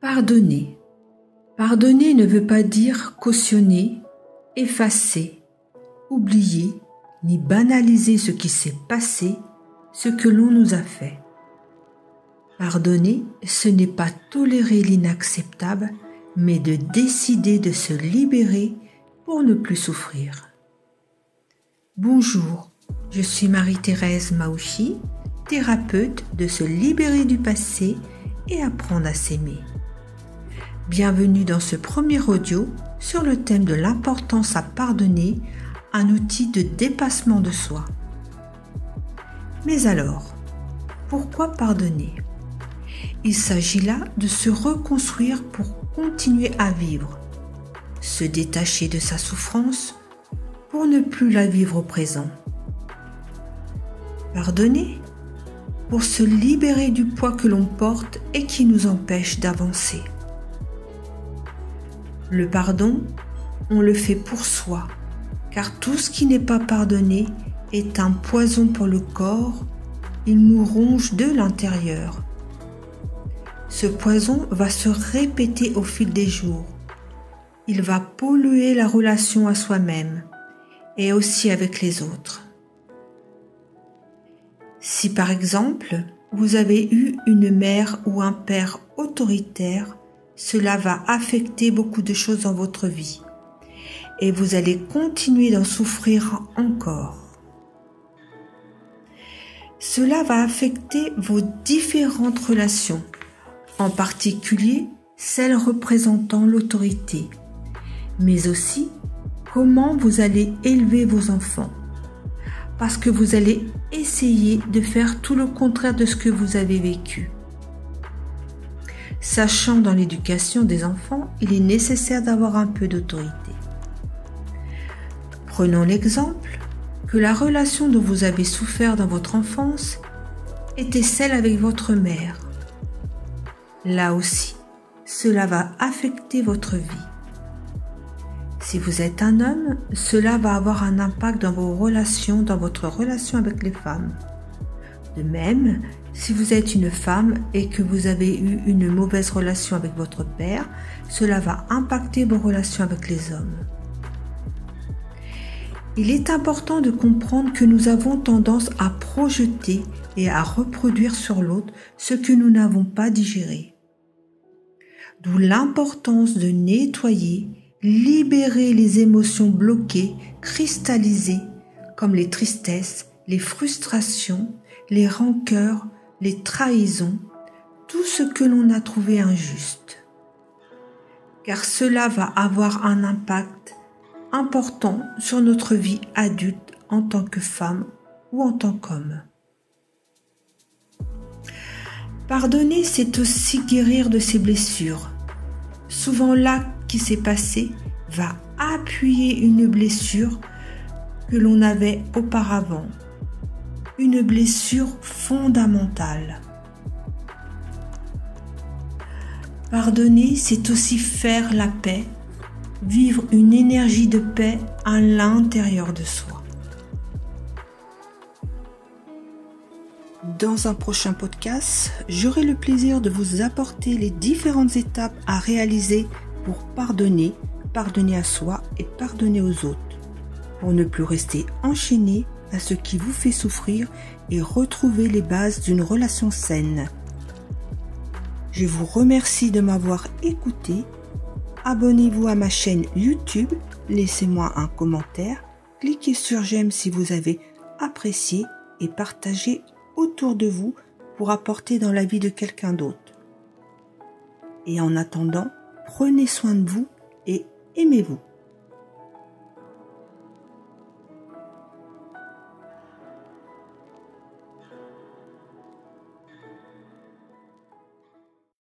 Pardonner. Pardonner ne veut pas dire cautionner, effacer, oublier, ni banaliser ce qui s'est passé, ce que l'on nous a fait. Pardonner, ce n'est pas tolérer l'inacceptable, mais de décider de se libérer pour ne plus souffrir. Bonjour, je suis Marie-Thérèse Maouchi, thérapeute de se libérer du passé et apprendre à s'aimer. Bienvenue dans ce premier audio sur le thème de l'importance à pardonner, un outil de dépassement de soi. Mais alors, pourquoi pardonner ? Il s'agit là de se reconstruire pour continuer à vivre, se détacher de sa souffrance pour ne plus la vivre au présent. Pardonner pour se libérer du poids que l'on porte et qui nous empêche d'avancer. Le pardon, on le fait pour soi, car tout ce qui n'est pas pardonné est un poison pour le corps, il nous ronge de l'intérieur. Ce poison va se répéter au fil des jours. Il va polluer la relation à soi-même et aussi avec les autres. Si par exemple, vous avez eu une mère ou un père autoritaire, cela va affecter beaucoup de choses dans votre vie et vous allez continuer d'en souffrir encore. Cela va affecter vos différentes relations, en particulier celles représentant l'autorité, mais aussi comment vous allez élever vos enfants, parce que vous allez essayer de faire tout le contraire de ce que vous avez vécu. Sachant dans l'éducation des enfants, il est nécessaire d'avoir un peu d'autorité. Prenons l'exemple que la relation dont vous avez souffert dans votre enfance était celle avec votre mère. Là aussi, cela va affecter votre vie. Si vous êtes un homme, cela va avoir un impact dans vos relations, dans votre relation avec les femmes. De même, si vous êtes une femme et que vous avez eu une mauvaise relation avec votre père, cela va impacter vos relations avec les hommes. Il est important de comprendre que nous avons tendance à projeter et à reproduire sur l'autre ce que nous n'avons pas digéré. D'où l'importance de nettoyer, libérer les émotions bloquées, cristallisées, comme les tristesses, les frustrations, les rancœurs, les trahisons, tout ce que l'on a trouvé injuste. Car cela va avoir un impact important sur notre vie adulte en tant que femme ou en tant qu'homme. Pardonner, c'est aussi guérir de ses blessures. Souvent l'acte qui s'est passé va appuyer une blessure que l'on avait auparavant. Une blessure fondamentale. Pardonner, c'est aussi faire la paix, vivre une énergie de paix à l'intérieur de soi. Dans un prochain podcast, j'aurai le plaisir de vous apporter les différentes étapes à réaliser pour pardonner à soi et pardonner aux autres, pour ne plus rester enchaîné à ce qui vous fait souffrir et retrouver les bases d'une relation saine. Je vous remercie de m'avoir écouté. Abonnez-vous à ma chaîne YouTube, laissez-moi un commentaire, cliquez sur j'aime si vous avez apprécié et partagez autour de vous pour apporter dans la vie de quelqu'un d'autre. Et en attendant, prenez soin de vous et aimez-vous.